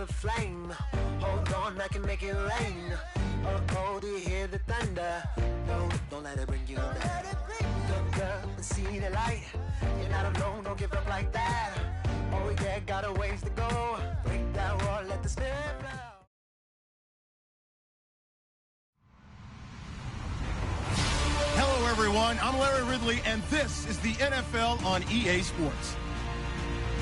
a flame. Hold on, I can make it rain. Oh, do you hear the thunder? No, don't let it bring you down. Look up and see the light. You're not alone, don't give up like that. Oh yeah, got a ways to go. Break that wall, let the spirit flow. Hello, everyone. I'm Larry Ridley, and this is the NFL on EA Sports.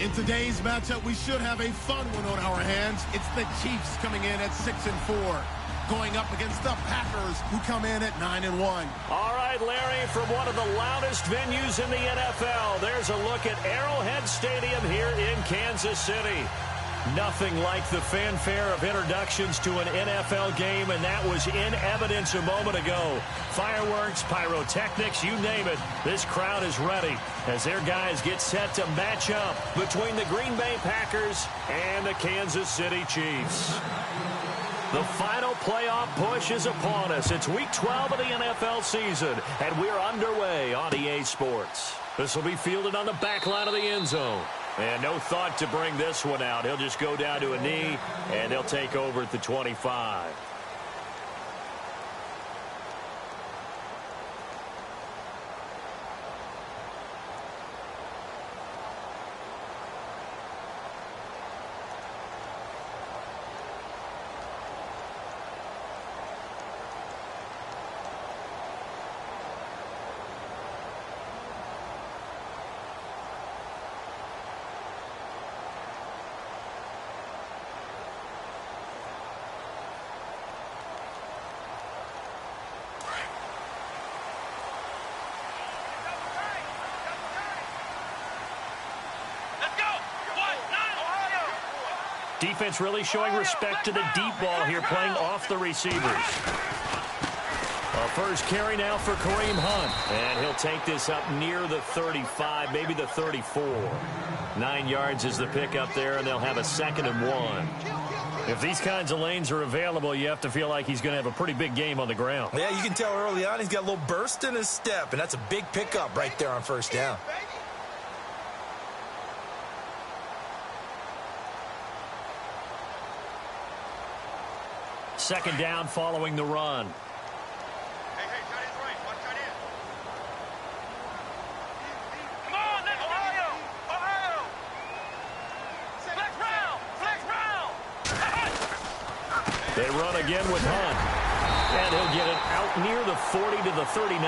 In today's matchup, we should have a fun one on our hands. It's the Chiefs coming in at 6-4, going up against the Packers, who come in at 9-1. All right, Larry, from one of the loudest venues in the NFL, there's a look at Arrowhead Stadium here in Kansas City. Nothing like the fanfare of introductions to an NFL game, and that was in evidence a moment ago. Fireworks, pyrotechnics, you name it. This crowd is ready as their guys get set to match up between the Green Bay Packers and the Kansas City Chiefs. The final playoff push is upon us. It's Week 12 of the NFL season, and we're underway on EA Sports. This will be fielded on the back line of the end zone. And no thought to bring this one out. He'll just go down to a knee, and they'll take over at the 25. Defense really showing respect to the deep ball here, playing off the receivers. A first carry now for Kareem Hunt. And he'll take this up near the 35, maybe the 34. 9 yards is the pickup there, and they'll have a 2nd and 1. If these kinds of lanes are available, you have to feel like he's going to have a pretty big game on the ground. Yeah, you can tell early on he's got a little burst in his step, and that's a big pickup right there on first down. Second down following the run. Hey, tight end's right. One tight end. Come on, let's Ohio! Ohio! Flex round! They run again with Hunt. And he'll get it out near the 40 to the 39.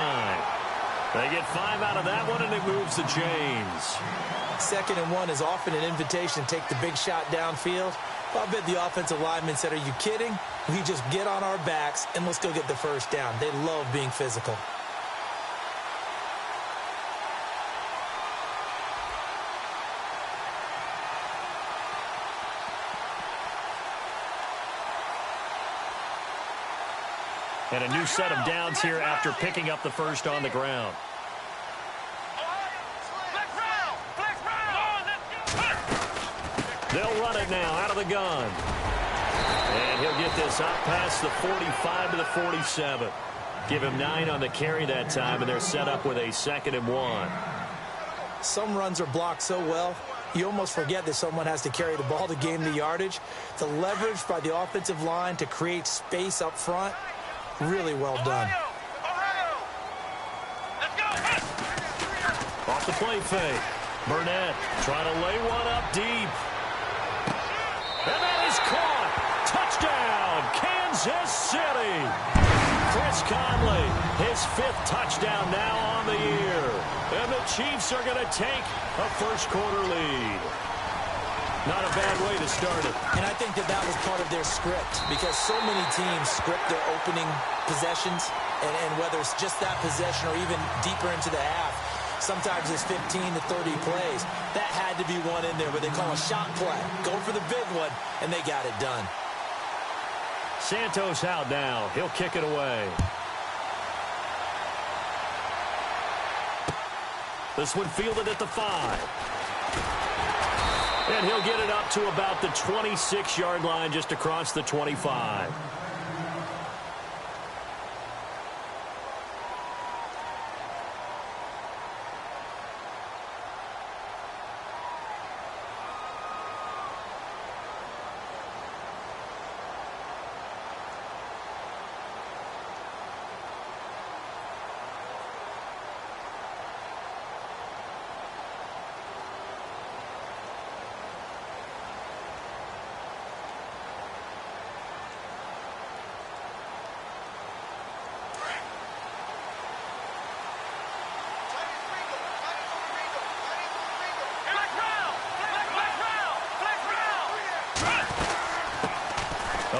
They get 5 out of that one, and it moves the chains. 2nd and 1 is often an invitation to take the big shot downfield. I bet the offensive lineman said, are you kidding? We just get on our backs and let's go get the first down. They love being physical. And a new set of downs here after picking up the first on the ground. They'll run it now out of the gun. And he'll get this out past the 45 to the 47. Give him 9 on the carry that time, and they're set up with a 2nd and 1. Some runs are blocked so well, you almost forget that someone has to carry the ball to gain the yardage. The leverage by the offensive line to create space up front, really well done. Off the play fake. Burnett trying to lay one up deep. And that is caught. Touchdown, Kansas City. Chris Conley, his 5th touchdown now on the year. And the Chiefs are going to take a first-quarter lead. Not a bad way to start it. And I think that was part of their script, because so many teams script their opening possessions, and whether it's just that possession or even deeper into the half, sometimes it's 15 to 30 plays. That had to be one in there, but they call a shot play. Go for the big one, and they got it done. Santos out now. He'll kick it away. This one fielded at the 5. And he'll get it up to about the 26-yard line, just across the 25.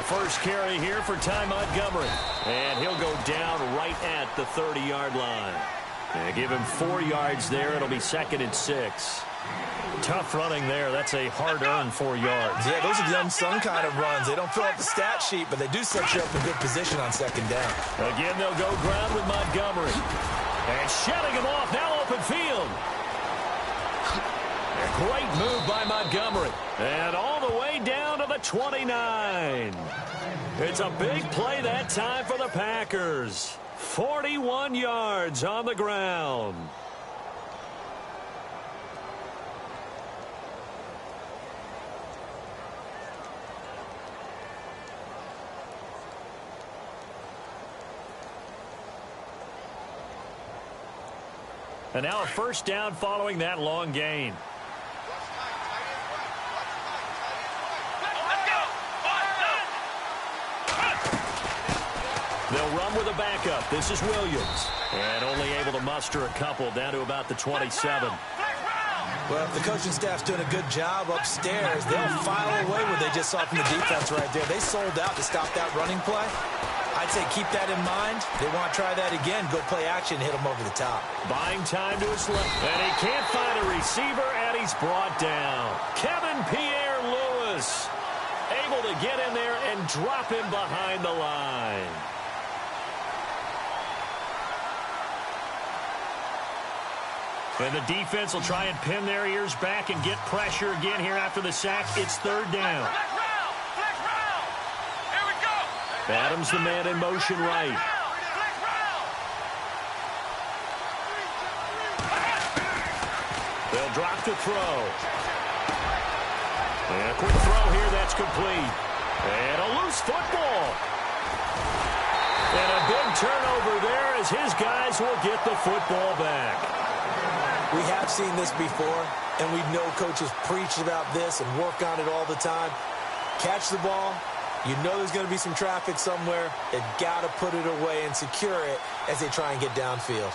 first carry here for Ty Montgomery. And he'll go down right at the 30-yard line. And give him 4 yards there. It'll be 2nd and 6. Tough running there. That's a hard-earned 4 yards. Yeah, those are the unsung kind of runs. They don't fill out the stat sheet, but they do set you up in good position on 2nd down. Again, they'll go ground with Montgomery. And shutting him off, now open field. A great move by Montgomery. And all the way down to the 29. It's a big play that time for the Packers. 41 yards on the ground. And now a first down following that long gain. They'll run with a backup. This is Williams. And only able to muster a couple down to about the 27. Well, if the coaching staff's doing a good job upstairs, they'll file away what they just saw from the defense right there. They sold out to stop that running play. I'd say keep that in mind. They want to try that again. Go play action, hit them over the top. Buying time to his left. And he can't find a receiver, and he's brought down. Kevin Pierre-Louis able to get in there and drop him behind the line. And the defense will try and pin their ears back and get pressure again here after the sack. It's 3rd down. Adams the man in motion right. They'll drop to throw. And a quick throw here that's complete. And a loose football. And a big turnover there as his guys will get the football back. We have seen this before, and we know coaches preach about this and work on it all the time. Catch the ball. You know there's going to be some traffic somewhere. They've got to put it away and secure it as they try and get downfield.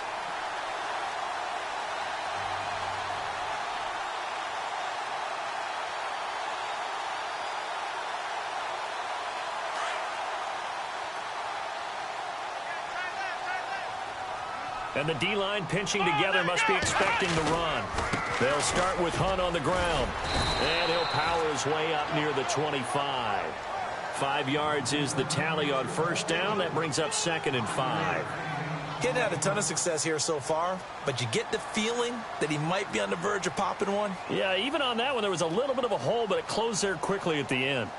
And the D-line pinching together must be expecting the run. They'll start with Hunt on the ground. And he'll power his way up near the 25. 5 yards is the tally on first down. That brings up 2nd and 5. Getting had a ton of success here so far, but you get the feeling that he might be on the verge of popping one. Yeah, even on that one, there was a little bit of a hole, but it closed there quickly at the end.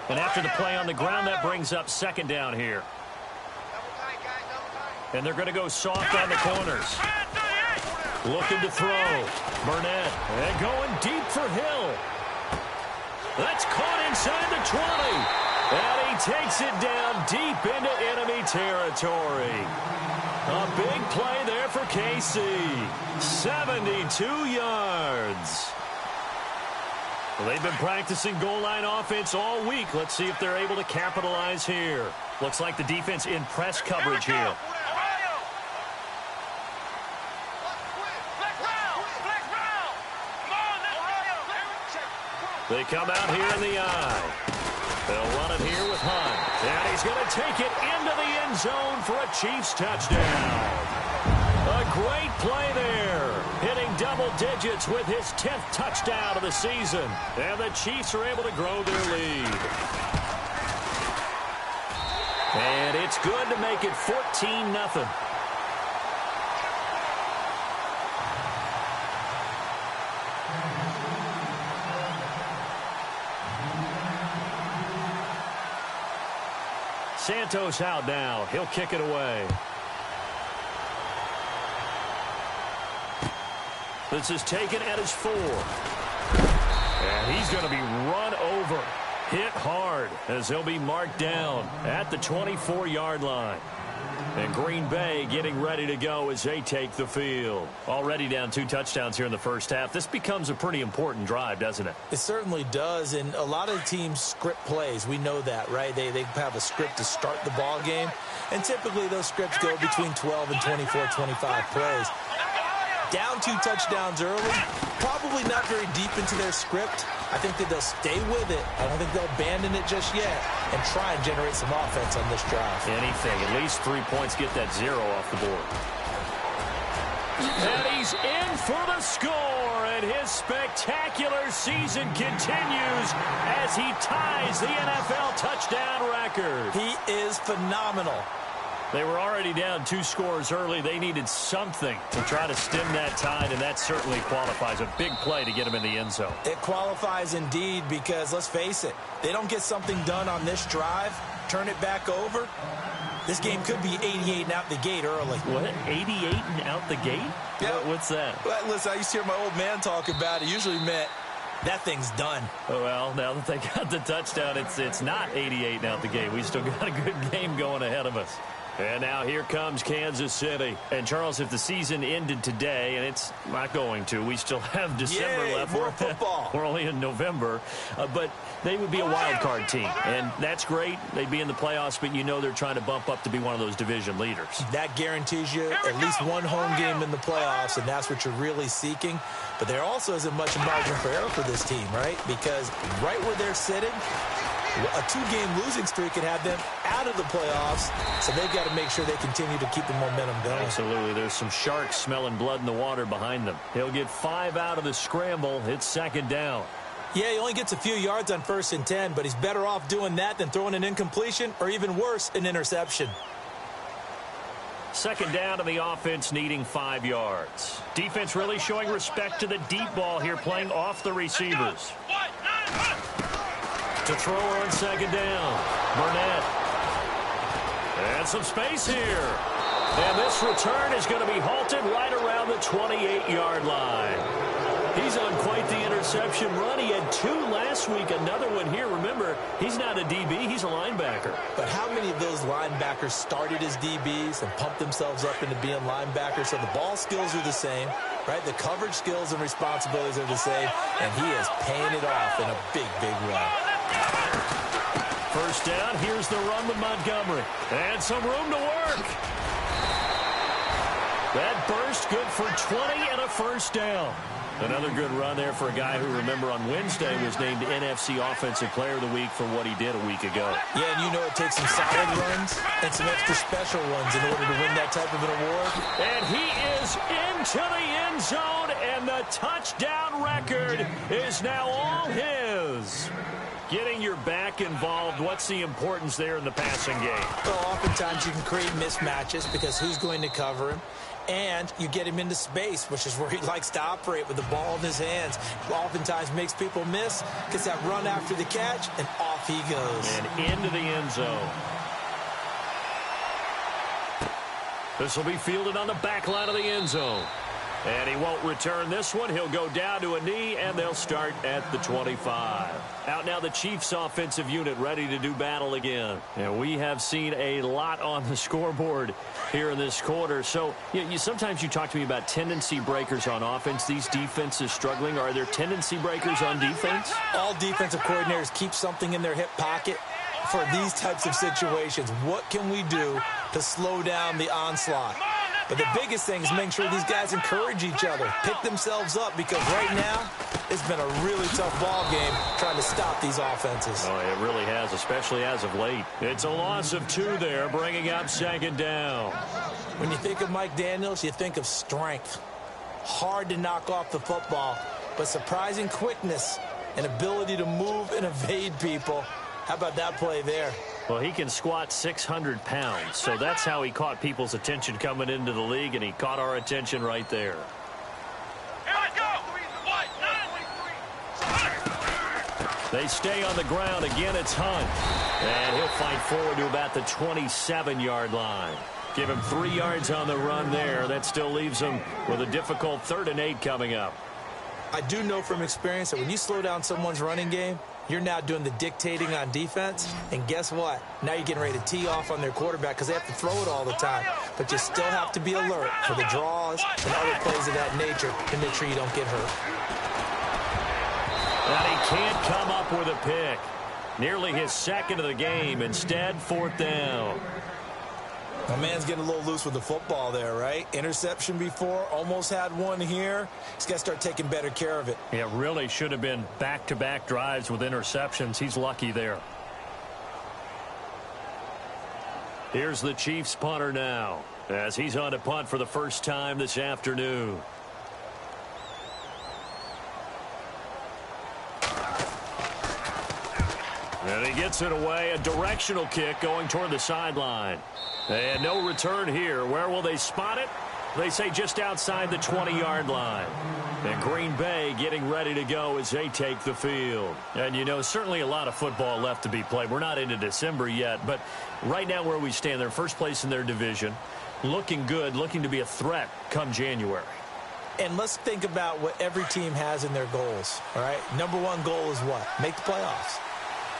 And after the play on the ground, that brings up 2nd down here. And they're going to go soft on the corners. Looking to throw. Burnett. And going deep for Hill. That's caught inside the 20. And he takes it down deep into enemy territory. A big play there for KC. 72 yards. Well, they've been practicing goal line offense all week. Let's see if they're able to capitalize here. Looks like the defense in press coverage here. They come out here in the eye. They'll run it here with Hunt. And he's going to take it into the end zone for a Chiefs touchdown. A great play there. Hitting double digits with his 10th touchdown of the season. And the Chiefs are able to grow their lead. And it's good to make it 14-0. Santos out now. He'll kick it away. This is taken at his 4. And he's going to be run over. Hit hard as he'll be marked down at the 24-yard line. And Green Bay getting ready to go as they take the field. Already down 2 touchdowns here in the first half. This becomes a pretty important drive, doesn't it? It certainly does, and a lot of teams script plays. We know that, right? They have a script to start the ball game, and typically those scripts go between 12 and 24, 25 plays. Down 2 touchdowns early, probably not very deep into their script. I think that they'll stay with it. I don't think they'll abandon it just yet and try and generate some offense on this drive. Anything. At least 3 points, get that 0 off the board. And he's in for the score, and his spectacular season continues as he ties the NFL touchdown record. He is phenomenal. They were already down 2 scores early. They needed something to try to stem that tide, and that certainly qualifies. A big play to get him in the end zone. It qualifies indeed because, let's face it, they don't get something done on this drive, turn it back over, this game could be 88 and out the gate early. What? 88 and out the gate? Yeah. What's that? Well, listen, I used to hear my old man talk about it. Usually meant that thing's done. Well, now that they got the touchdown, it's not 88 and out the gate. We still got a good game going ahead of us. And now here comes Kansas City. And, Charles, if the season ended today, and it's not going to, we still have December left. More football. We're only in November. But they would be a wild card team. And that's great. They'd be in the playoffs, but you know they're trying to bump up to be one of those division leaders. That guarantees you at least one home game in the playoffs, and that's what you're really seeking. But there also isn't much margin for error for this team, right? Because right where they're sitting, a 2-game losing streak could have them out of the playoffs, so they've got to make sure they continue to keep the momentum going. Absolutely. There's some sharks smelling blood in the water behind them. He'll get 5 out of the scramble. It's second down. Yeah, he only gets a few yards on 1st and 10, but he's better off doing that than throwing an incompletion or, even worse, an interception. Second down, and the offense needing 5 yards. Defense really showing respect to the deep ball here, playing off the receivers. To throw on second down, Burnett. And some space here. And this return is going to be halted right around the 28-yard line. He's on quite the interception run. He had 2 last week, another one here. Remember, he's not a DB, he's a linebacker. But how many of those linebackers started as DBs and pumped themselves up into being linebackers? So the ball skills are the same, right? The coverage skills and responsibilities are the same, and he is paying it off in a big, big way. First down, here's the run with Montgomery. And some room to work. That burst good for 20 and a first down. Another good run there for a guy who, remember, on Wednesday was named NFC Offensive Player of the Week for what he did a week ago. Yeah, and you know it takes some solid runs and some extra special ones in order to win that type of an award. And he is into the end zone, and the touchdown record is now all his. Getting your back involved, what's the importance there in the passing game? Well, oftentimes you can create mismatches because who's going to cover him? And you get him into space, which is where he likes to operate with the ball in his hands. Oftentimes makes people miss, gets that run after the catch, and off he goes. And into the end zone. This will be fielded on the back line of the end zone. And he won't return this one. He'll go down to a knee, and they'll start at the 25. Out now the Chiefs offensive unit ready to do battle again. And we have seen a lot on the scoreboard here in this quarter. So sometimes you talk to me about tendency breakers on offense. These defenses struggling. Are there tendency breakers on defense? All defensive coordinators keep something in their hip pocket for these types of situations. What can we do to slow down the onslaught? But the biggest thing is making sure these guys encourage each other, pick themselves up, because right now it's been a really tough ball game trying to stop these offenses. Oh, it really has, especially as of late. It's a loss of 2 there, bringing up second down. When you think of Mike Daniels, you think of strength. Hard to knock off the football, but surprising quickness and ability to move and evade people. How about that play there? Well, he can squat 600 pounds, so that's how he caught people's attention coming into the league, and he caught our attention right there. They stay on the ground. Again, it's Hunt. And he'll fight forward to about the 27-yard line. Give him 3 yards on the run there. That still leaves him with a difficult 3rd and 8 coming up. I do know from experience that when you slow down someone's running game, you're now doing the dictating on defense, and guess what? Now you're getting ready to tee off on their quarterback because they have to throw it all the time. But you still have to be alert for the draws and other plays of that nature to make sure you don't get hurt. And he can't come up with a pick. Nearly his 2nd of the game. Instead, 4th down. My man's getting a little loose with the football there, right? Interception before, almost had one here. He's got to start taking better care of it. It really should have been back-to-back drives with interceptions. He's lucky there. Here's the Chiefs punter now, as he's on to punt for the first time this afternoon. And he gets it away, a directional kick going toward the sideline. And no return here. Where will they spot it? They say just outside the 20-yard line. And Green Bay getting ready to go as they take the field. And, you know, certainly a lot of football left to be played. We're not into December yet, but right now where we stand, they're first place in their division, looking good, looking to be a threat come January. And let's think about what every team has in their goals, all right? Number one goal is what? Make the playoffs.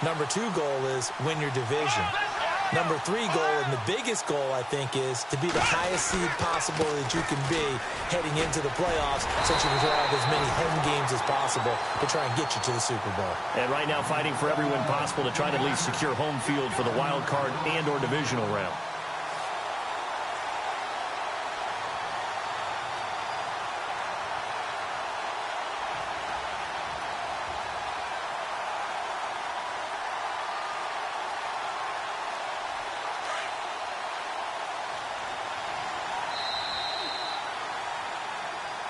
Number two goal is win your division. Number three goal, and the biggest goal, I think, is to be the highest seed possible that you can be heading into the playoffs, since you can have as many home games as possible to try and get you to the Super Bowl. And right now fighting for every win possible to try to at least secure home field for the wild card and or divisional round.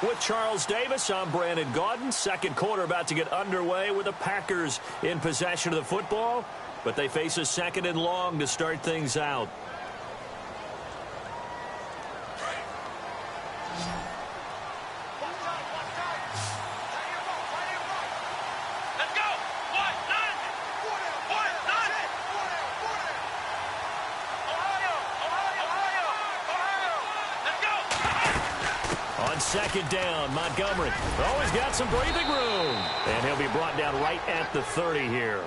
With Charles Davis, I'm Brandon Gaudin. Second quarter about to get underway with the Packers in possession of the football, but they face a second and long to start things out. Second down, Montgomery. Oh, he's got some breathing room. And he'll be brought down right at the 30 here.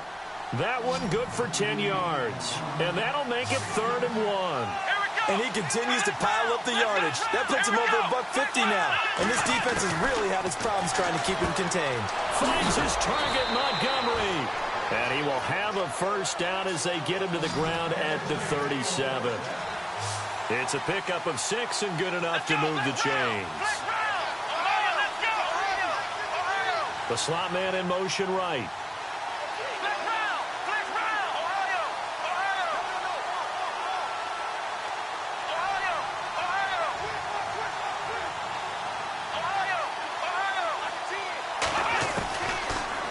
That one good for 10 yards. And that'll make it 3rd and 1. And he continues to pile up the yardage. That puts him over $150 now. And this defense has really had its problems trying to keep him contained. Finds his target, Montgomery. And he will have a first down as they get him to the ground at the 37. It's a pickup of 6 and good enough to move the chains. The slot man in motion right.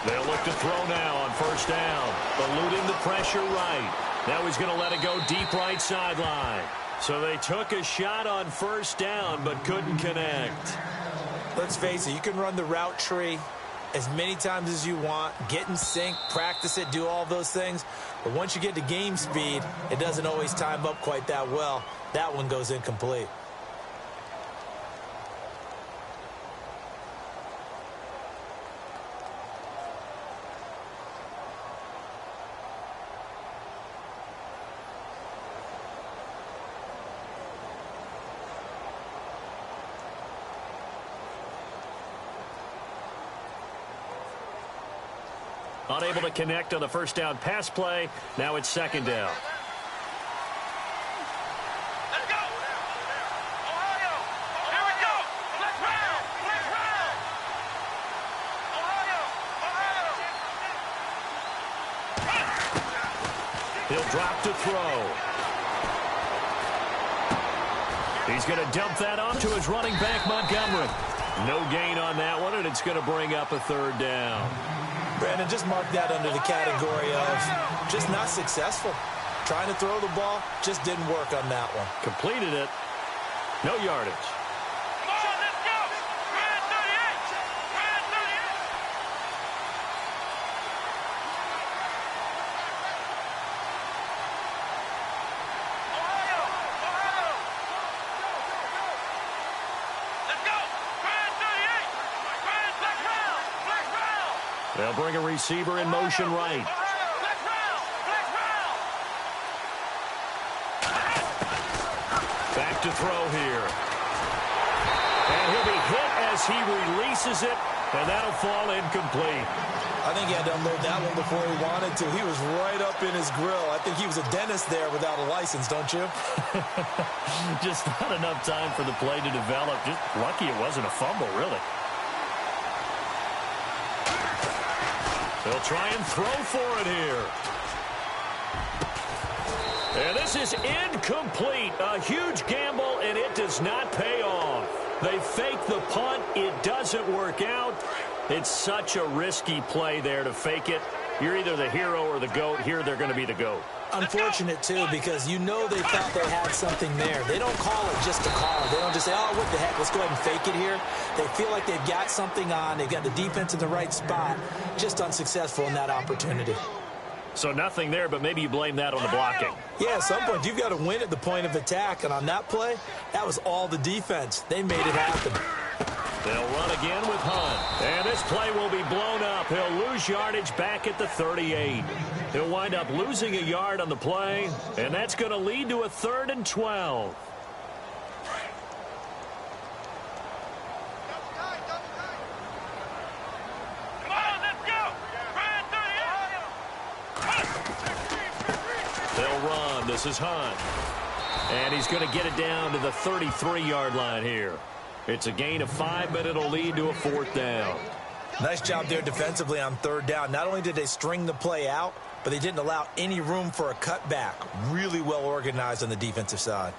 They'll look to throw now on first down. Eluding the pressure right. Now he's going to let it go deep right sideline. So they took a shot on first down but couldn't connect. Let's face it, you can run the route tree as many times as you want, get in sync, practice it, do all those things. But once you get to game speed, it doesn't always time up quite that well. That one goes incomplete. Unable to connect on the first down pass play. Now it's second down. Let's go! Ohio! Here we go! Let's round! Let's round! Ohio! He'll drop to throw. He's going to dump that off to his running back, Montgomery. No gain on that one, and it's going to bring up a 3rd down. Brandon, just mark that under the category of just not successful. Trying to throw the ball, just didn't work on that one. Completed it. No yardage. Come on, let's go! Grand 38! Grand 38! Ohio! Ohio! Let's go! Grand 38! Grand black round! Black round! They'll bring a receiver in motion right. Black round! Black round! Back to throw here. And he'll be hit as he releases it, and that'll fall incomplete. I think he had to unload that one before he wanted to. He was right up in his grill. I think he was a dentist there without a license, don't you? Just not enough time for the play to develop. Just lucky it wasn't a fumble, really. They'll try and throw for it here. And this is incomplete. A huge gamble, and it does not pay off. They fake the punt. It doesn't work out. It's such a risky play there to fake it. You're either the hero or the GOAT. Here they're going to be the GOAT. Unfortunate, too, because you know they thought they had something there. They don't call it just to call it. They don't just say, oh, what the heck, let's go ahead and fake it here. They feel like they've got something on. They've got the defense in the right spot. Just unsuccessful in that opportunity. So nothing there, but maybe you blame that on the blocking. Yeah, at some point, you've got to win at the point of attack. And on that play, that was all the defense. They made it happen. They'll run again with Hunt. And this play will be blown up. He'll lose yardage back at the 38. He'll wind up losing a yard on the play, and that's going to lead to a 3rd and 12. They'll run. This is Hunt. And he's going to get it down to the 33-yard line here. It's a gain of 5, but it'll lead to a 4th down. Nice job there defensively on 3rd down. Not only did they string the play out, but they didn't allow any room for a cutback. Really well organized on the defensive side.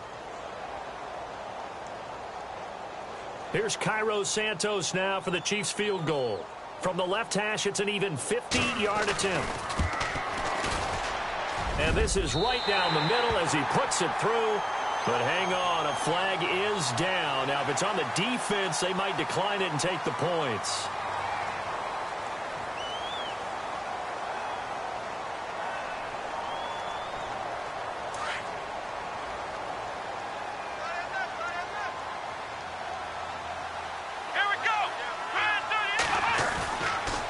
Here's Cairo Santos now for the Chiefs field goal. From the left hash, it's an even 50-yard attempt. And this is right down the middle as he puts it through. But hang on, a flag is down. Now, if it's on the defense, they might decline it and take the points.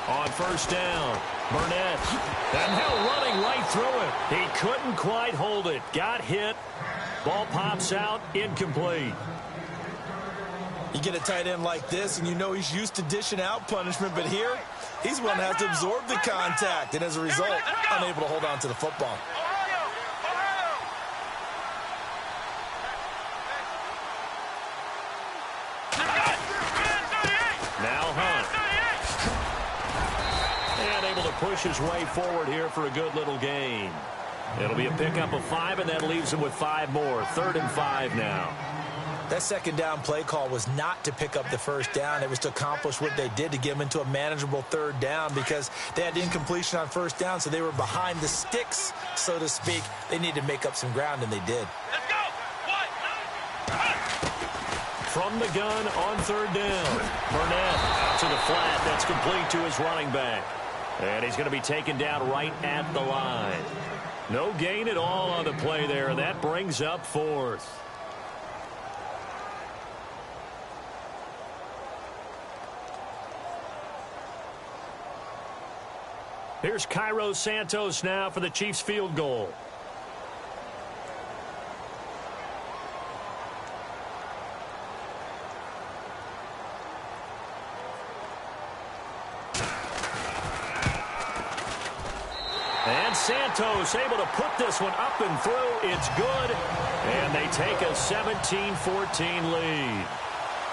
On 1st down, Burnett. And now running right through it. He couldn't quite hold it. Got hit. Ball pops out, incomplete. You get a tight end like this, and you know he's used to dishing out punishment, but here, he's one that has to absorb the contact, and as a result, unable to hold on to the football. Now Hunt. And able to push his way forward here for a good little gain. It'll be a pickup of 5, and that leaves him with 5 more. 3rd and 5 now. That 2nd down play call was not to pick up the 1st down. It was to accomplish what they did, to get them into a manageable 3rd down, because they had incompletion on 1st down, so they were behind the sticks, so to speak. They needed to make up some ground, and they did. Let's go. From the gun on 3rd down. Burnett out to the flat. That's complete to his running back. And he's going to be taken down right at the line. No gain at all on the play there. That brings up 4th. Here's Cairo Santos now for the Chiefs field goal. And Santos able to put this one up and through. It's good. And they take a 17-14 lead.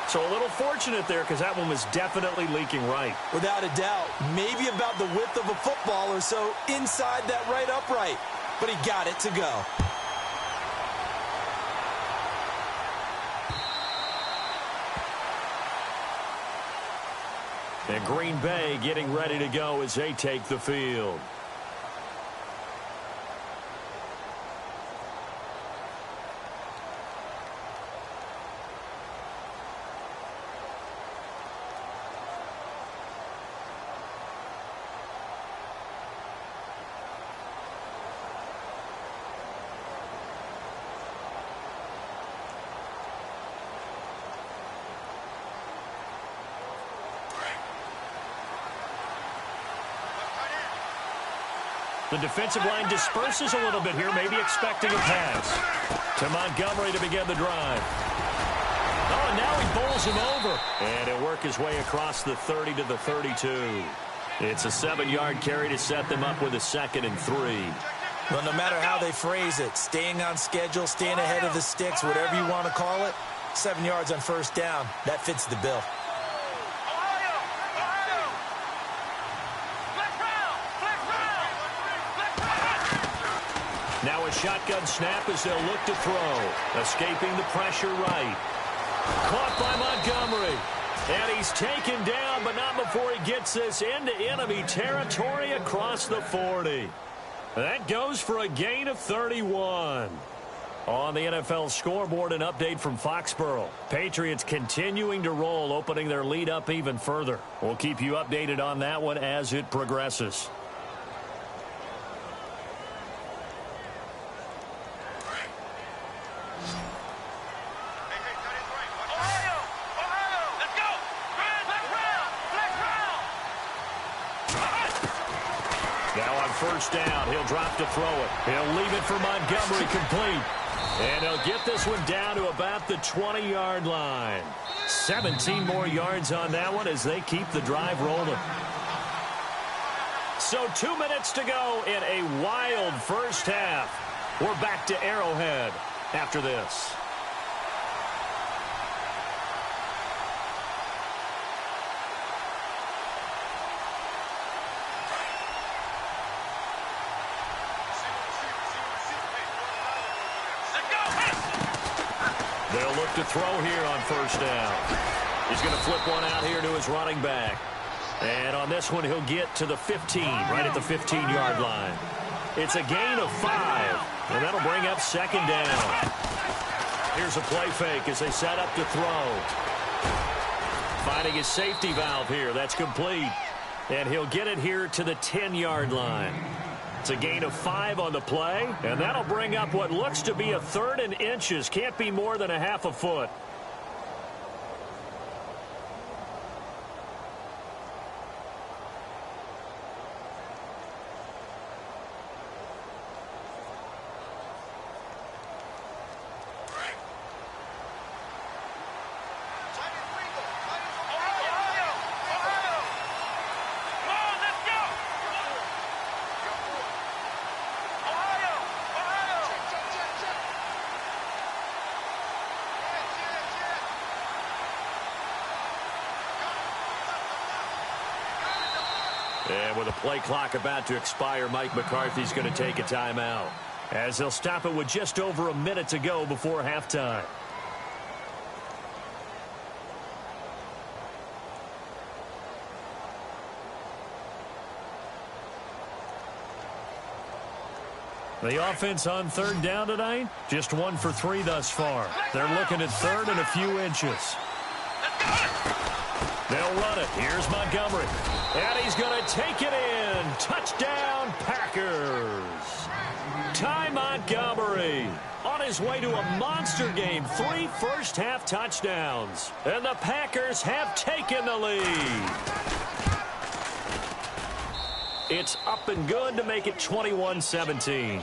So a little fortunate there because that one was definitely leaking right. Without a doubt. Maybe about the width of a football or so inside that right upright. But he got it to go. And Green Bay getting ready to go as they take the field. The defensive line disperses a little bit here, maybe expecting a pass. To Montgomery to begin the drive. Oh, and now he bowls him over. And he'll work his way across the 30 to the 32. It's a 7-yard carry to set them up with a 2nd and 3. Well, no matter how they phrase it, staying on schedule, staying ahead of the sticks, whatever you want to call it, 7 yards on first down, that fits the bill. Now a shotgun snap as they'll look to throw. Escaping the pressure right. Caught by Montgomery. And he's taken down, but not before he gets this into enemy territory across the 40. That goes for a gain of 31. On the NFL scoreboard, an update from Foxborough. Patriots continuing to roll, opening their lead up even further. We'll keep you updated on that one as it progresses. First down. He'll drop to throw it. He'll leave it for Montgomery complete. And he'll get this one down to about the 20-yard line. 17 more yards on that one as they keep the drive rolling. So 2 minutes to go in a wild first half. We're back to Arrowhead after this. They'll look to throw here on first down. He's going to flip one out here to his running back. And on this one, he'll get to the 15, right at the 15-yard line. It's a gain of 5, and that'll bring up 2nd down. Here's a play fake as they set up to throw. Finding his safety valve here. That's complete. And he'll get it here to the 10-yard line. It's a gain of 5 on the play, and that'll bring up what looks to be a 3rd and inches. Can't be more than a half a foot. And with a play clock about to expire, Mike McCarthy's going to take a timeout, as they'll stop it with just over a minute to go before halftime. The offense on 3rd down tonight, just 1 for 3 thus far. They're looking at 3rd and a few inches. They'll run it. Here's Montgomery. And he's going to take it in. Touchdown, Packers. Ty Montgomery on his way to a monster game. 3 first-half touchdowns. And the Packers have taken the lead. It's up and good to make it 21-17.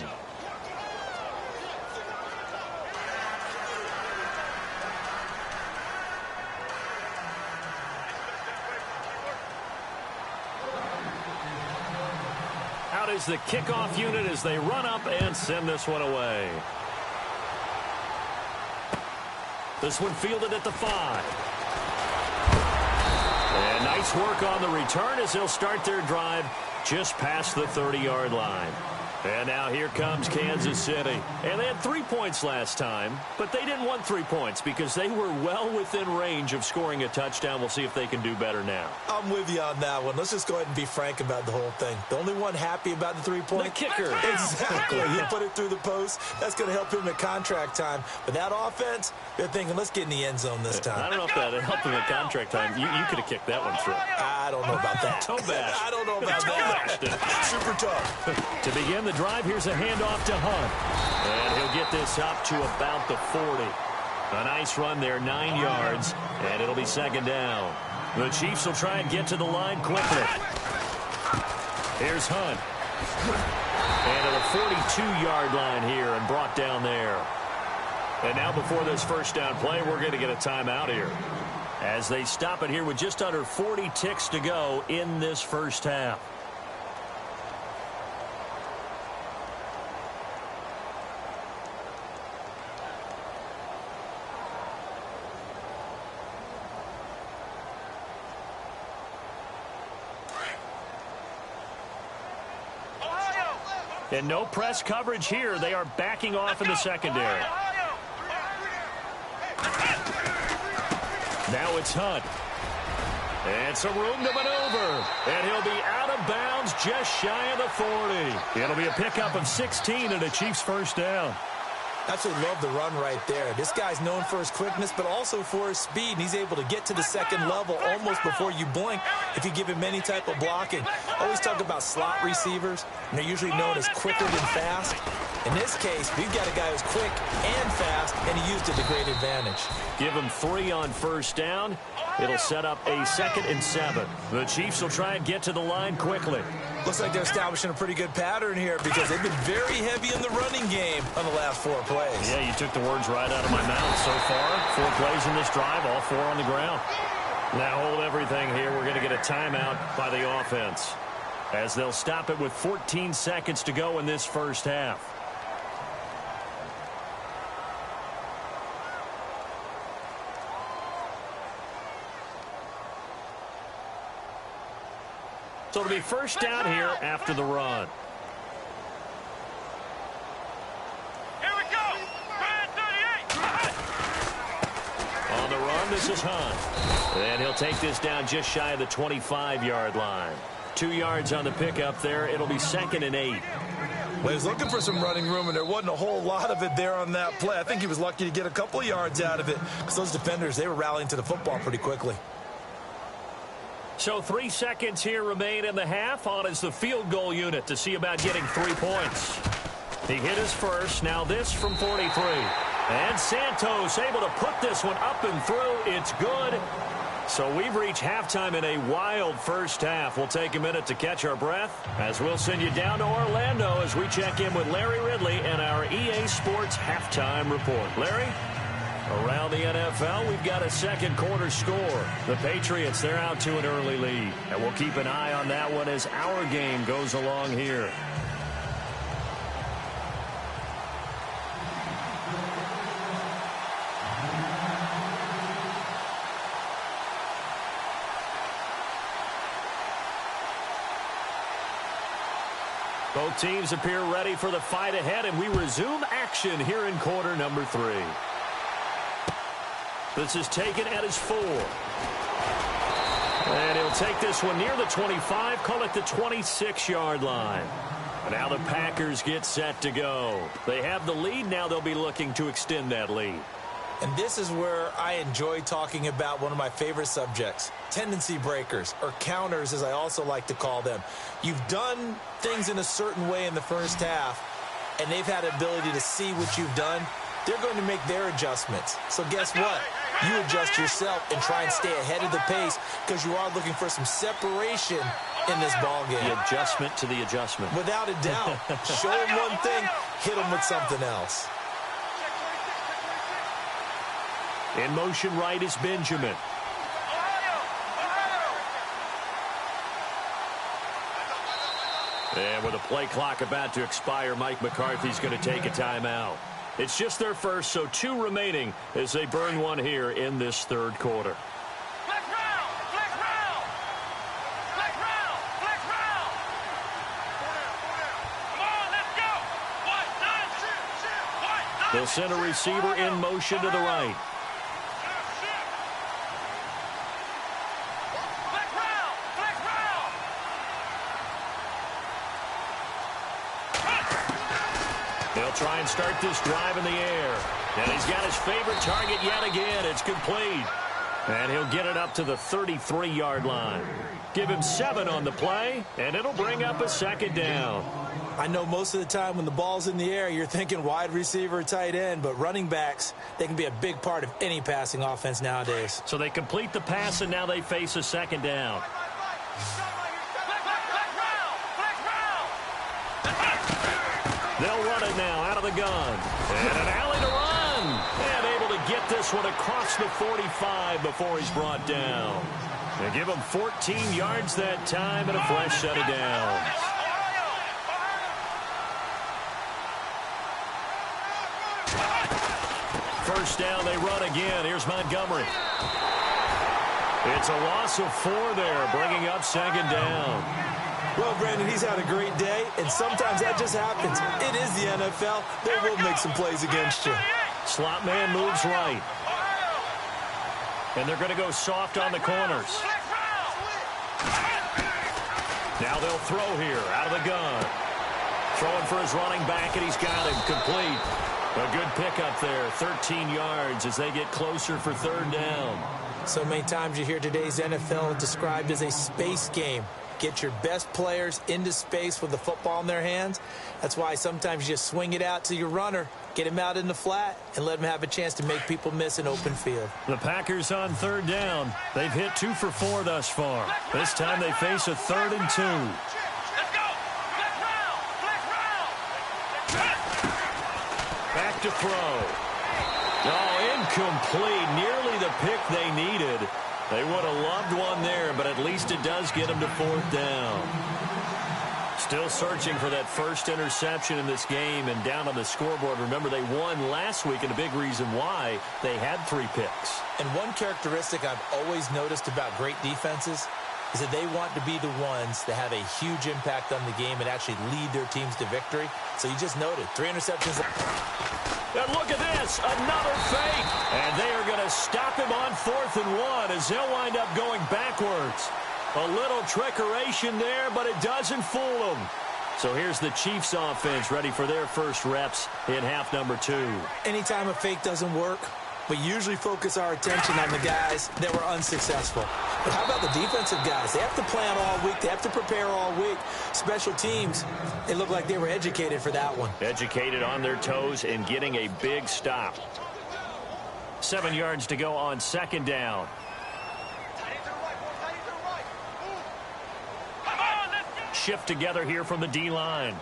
Out is the kickoff unit as they run up and send this one away. This one fielded at the 5. And nice work on the return as they'll start their drive just past the 30-yard line. And now here comes Kansas City. And they had 3 points last time, but they didn't want 3 points because they were well within range of scoring a touchdown. We'll see if they can do better now. I'm with you on that one. Let's just go ahead and be frank about the whole thing. The only one happy about the 3-point? The kicker. Exactly. He put it through the post. That's going to help him at contract time. But that offense, they're thinking, let's get in the end zone this time. I don't know if that helped him at contract time. You could have kicked that one through. I don't know about that. Toe bash. I don't know about that. Super tough. To begin the drive, here's a handoff to Hunt. And he'll get this up to about the 40. A nice run there, 9 yards, and it'll be 2nd down. The Chiefs will try and get to the line quickly. Here's Hunt. And to the 42-yard line here and brought down there. And now before this first down play, we're going to get a timeout here. as they stop it here with just under 40 ticks to go in this first half. And no press coverage here. They are backing off in the secondary. Now it's Hunt. And some room to maneuver. And he'll be out of bounds just shy of the 40. It'll be a pickup of 16 and a Chiefs first down. Absolutely love the run right there. This guy's known for his quickness, but also for his speed. And he's able to get to the second level almost before you blink if you give him any type of blocking. Always talk about slot receivers, and they're usually known as quicker than fast. In this case, we've got a guy who's quick and fast, and he used it to great advantage. Give him 3 on first down. It'll set up a 2nd and 7. The Chiefs will try and get to the line quickly. Looks like they're establishing a pretty good pattern here because they've been very heavy in the running game on the last 4 plays. Yeah, you took the words right out of my mouth. So far, 4 plays in this drive, all 4 on the ground. Now hold everything here. We're going to get a timeout by the offense as they'll stop it with 14 seconds to go in this first half. So it'll be first down here after the run. Here we go. Brand 38. On the run, this is Hunt. And he'll take this down just shy of the 25-yard line. 2 yards on the pickup there. It'll be 2nd and 8. Well, he was looking for some running room, and there wasn't a whole lot of it there on that play. I think he was lucky to get a couple of yards out of it because those defenders, they were rallying to the football pretty quickly. So 3 seconds here remain in the half. On is the field goal unit to see about getting 3 points. He hit his first. Now this from 43. And Santos able to put this one up and through. It's good. So we've reached halftime in a wild first half. We'll take a minute to catch our breath as we'll send you down to Orlando as we check in with Larry Ridley and our EA Sports halftime report. Larry? Around the NFL, we've got a second quarter score. The Patriots, they're out to an early lead. And we'll keep an eye on that one as our game goes along here. Both teams appear ready for the fight ahead, and we resume action here in quarter number 3. This is taken at his 4. And he'll take this one near the 25, call it the 26-yard line. Now the Packers get set to go. They have the lead. Now they'll be looking to extend that lead. And this is where I enjoy talking about one of my favorite subjects, tendency breakers, or counters as I also like to call them. You've done things in a certain way in the first half, and they've had an ability to see what you've done. They're going to make their adjustments. So guess what? You adjust yourself and try and stay ahead of the pace because you are looking for some separation in this ball game. The adjustment to the adjustment. Without a doubt. Show them one thing, hit them with something else. In motion right is Benjamin. And with a play clock about to expire, Mike McCarthy's going to take a timeout. It's just their first, so 2 remaining as they burn one here in this third quarter. Flex round! Flex round! Flex round! Flex round! Come on, let's go! White, nine, white, They'll send a receiver in motion to the right. Flex round! Flex round! They'll try and start this drive in the air. And he's got his favorite target yet again. It's complete. And he'll get it up to the 33-yard line. Give him 7 on the play, and it'll bring up a 2nd down. I know most of the time when the ball's in the air, you're thinking wide receiver, tight end, but running backs, they can be a big part of any passing offense nowadays. So they complete the pass, and now they face a 2nd down. They'll run it now out of the gun. And an alley to run. And able to get this one across the 45 before he's brought down. They give him 14 yards that time and a fresh set of downs. First down, they run again. Here's Montgomery. It's a loss of 4 there, bringing up second down. Well, Brandon, he's had a great day, and sometimes that just happens. It is the NFL. They will make some plays against you. Slot man moves right. And they're going to go soft on the corners. Now they'll throw here out of the gun. Throwing for his running back, and he's got him complete. A good pickup there, 13 yards as they get closer for third down. So many times you hear today's NFL described as a space game. Get your best players into space with the football in their hands. That's why sometimes you just swing it out to your runner, get him out in the flat, and let him have a chance to make people miss an open field. The Packers on third down. They've hit 2 for 4 thus far. This time they face a 3rd and 2. Back to throw. Oh, incomplete. Nearly the pick they needed. They would have loved one there, but at least it does get them to 4th down. Still searching for that first interception in this game and down on the scoreboard. Remember, they won last week, and a big reason why they had 3 picks. And one characteristic I've always noticed about great defenses is that they want to be the ones that have a huge impact on the game and actually lead their teams to victory. So you just noted 3 interceptions. And look at this, another fake. And they are going to stop him on 4th and 1 as they'll wind up going backwards. A little trickeration there, but it doesn't fool them. So here's the Chiefs offense ready for their first reps in half number 2. Anytime a fake doesn't work, we usually focus our attention on the guys that were unsuccessful. But how about the defensive guys? They have to plan all week. They have to prepare all week. Special teams, they look like they were educated for that one. Educated on their toes and getting a big stop. 7 yards to go on second down. Shift together here from the D-line.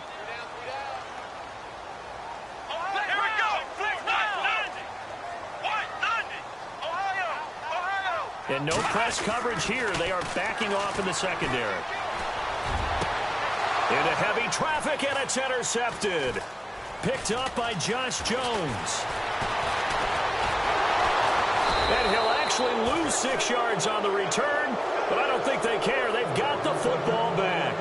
And no press coverage here. They are backing off in the secondary. Into heavy traffic, and it's intercepted. Picked up by Josh Jones. And he'll actually lose 6 yards on the return, but I don't think they care. They've got the football back.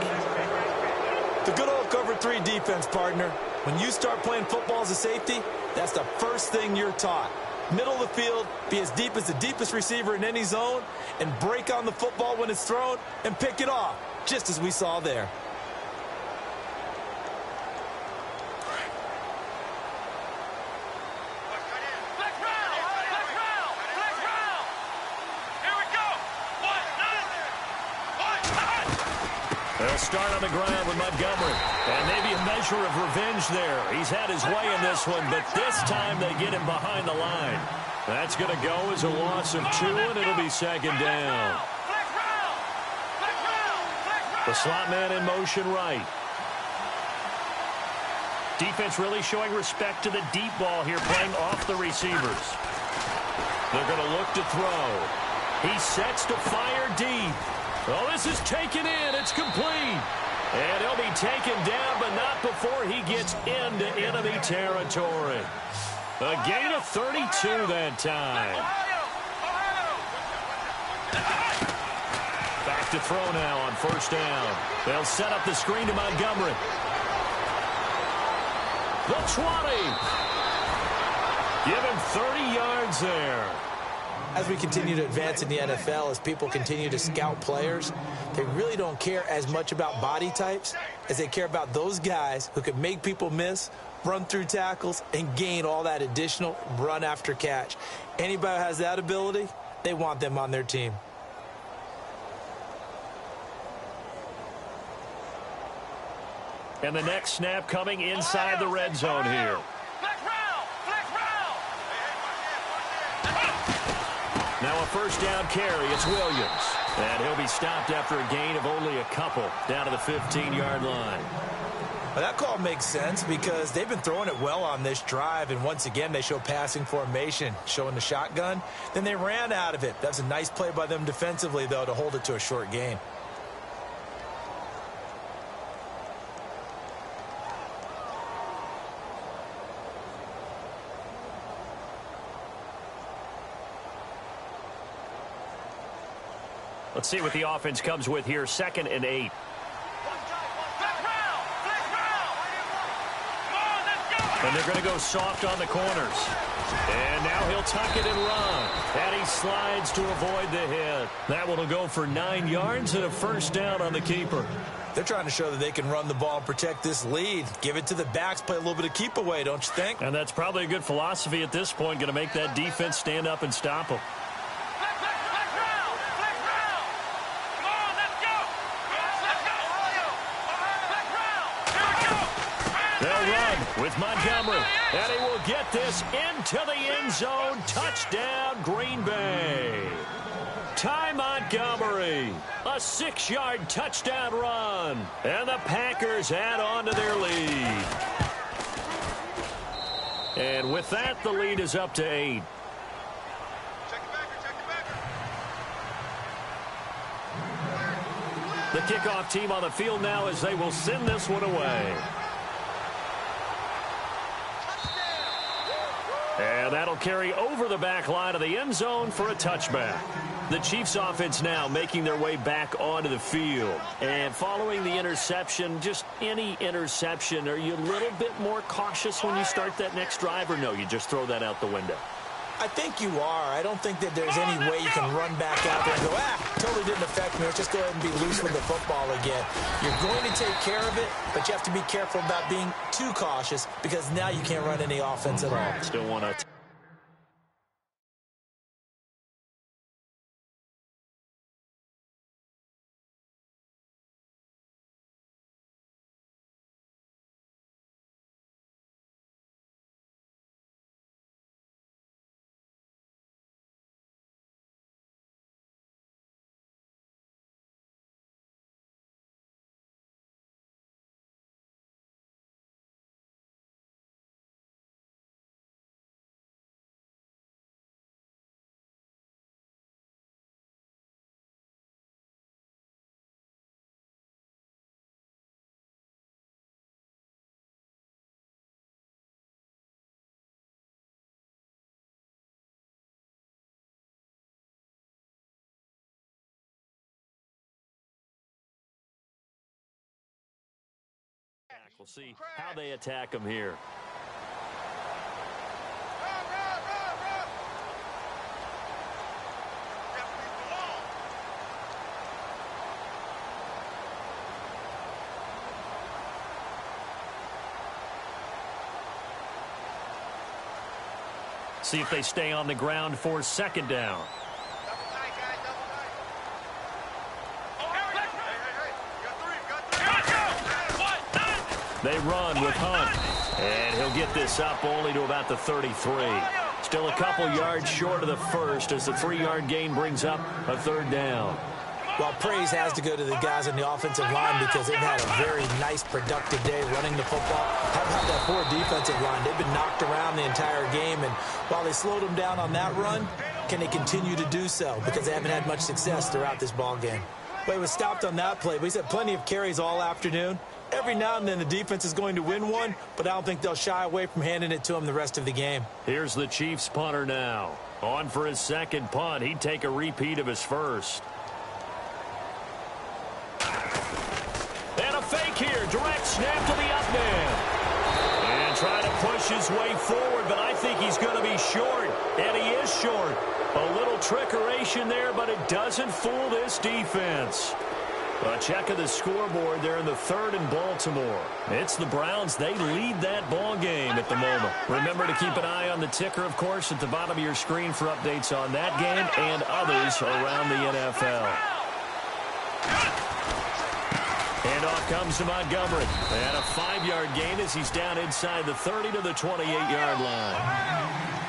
The good old cover 3 defense, partner. When you start playing football as a safety, that's the first thing you're taught. Middle of the field, be as deep as the deepest receiver in any zone, and break on the football when it's thrown and pick it off, just as we saw there. They'll start on the ground with Montgomery. And maybe a measure of revenge there. He's had his way in this one, but this time they get him behind the line. That's going to go as a loss of 2, and it'll be second down. The slot man in motion right. Defense really showing respect to the deep ball here, playing off the receivers. They're going to look to throw. He sets to fire deep. Oh, this is taken in. It's complete. And he'll be taken down, but not before he gets into enemy territory. A gain of 32 that time. Back to throw now on first down. They'll set up the screen to Montgomery. The 20. Give him 30 yards there. As we continue to advance in the NFL, as people continue to scout players, they really don't care as much about body types as they care about those guys who can make people miss, run through tackles, and gain all that additional run after catch. Anybody who has that ability, they want them on their team. And the next snap coming inside the red zone here. Now a first down carry. It's Williams. And he'll be stopped after a gain of only a couple down to the 15-yard line. Well, that call makes sense because they've been throwing it well on this drive, and once again they show passing formation, showing the shotgun. Then they ran out of it. That's a nice play by them defensively, though, to hold it to a short gain. Let's see what the offense comes with here. 2nd and 8. And they're going to go soft on the corners. And now he'll tuck it and run. And he slides to avoid the hit. That one will go for 9 yards and a first down on the keeper. They're trying to show that they can run the ball and protect this lead. Give it to the backs, play a little bit of keep away, don't you think? And that's probably a good philosophy at this point. Going to make that defense stand up and stop them. They'll run with Montgomery, and he will get this into the end zone. Touchdown, Green Bay. Ty Montgomery, a 6-yard touchdown run, and the Packers add on to their lead. And with that, the lead is up to 8. The kickoff team on the field now as they will send this one away. And that'll carry over the back line of the end zone for a touchback. The Chiefs offense now making their way back onto the field. And following the interception, just any interception, are you a little bit more cautious when you start that next drive, or no, you just throw that out the window? I think you are. I don't think that there's any way you can run back out there and go, totally didn't affect me. Let's just go ahead and be loose with the football again. You're going to take care of it, but you have to be careful about being too cautious because now you can't run any offense at all. Still want to... We'll see how they attack them here. See if they stay on the ground for 2nd down. They run with Hunt, and he'll get this up only to about the 33. Still a couple yards short of the first as the 3-yard gain brings up a 3rd down. Well, praise has to go to the guys on the offensive line because they've had a very nice, productive day running the football. How about that poor defensive line? They've been knocked around the entire game, and while they slowed them down on that run, can they continue to do so? Because they haven't had much success throughout this ball game. Well, he was stopped on that play, but he's had plenty of carries all afternoon. Every now and then the defense is going to win one, but I don't think they'll shy away from handing it to him the rest of the game. Here's the Chiefs punter now. On for his 2nd punt. He'd take a repeat of his first. And a fake here. Direct snap to the up man. And trying to push his way forward, but I think he's going to be short. And he is short. A little trickeration there, but it doesn't fool this defense. A check of the scoreboard there in the 3rd in Baltimore. It's the Browns. They lead that ball game at the moment. Remember to keep an eye on the ticker, of course, at the bottom of your screen for updates on that game and others around the NFL. And off comes to Montgomery. And a 5-yard gain as he's down inside the 30 to the 28-yard line.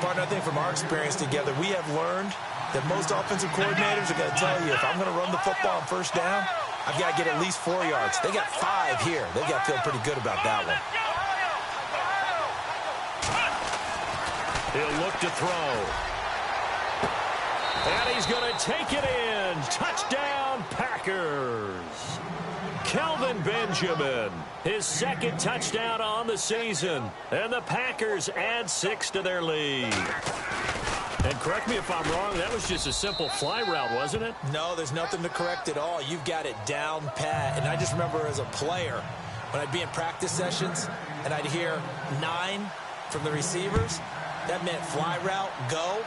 Partner, I think from our experience together, we have learned that most offensive coordinators are going to tell you, if I'm going to run the football on 1st down, I've got to get at least 4 yards. They got 5 here. They got to feel pretty good about that one. He'll look to throw. And he's going to take it in. Touchdown, Packers. Kelvin Benjamin, his second touchdown on the season. And the Packers add 6 to their lead. And correct me if I'm wrong, that was just a simple fly route, wasn't it? No, there's nothing to correct at all. You've got it down pat. And I just remember as a player, when I'd be in practice sessions and I'd hear 9 from the receivers, that meant fly route, go.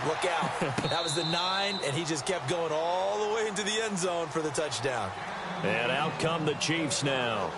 Look out. That was the 9, and he just kept going all the way into the end zone for the touchdown. And out come the Chiefs now.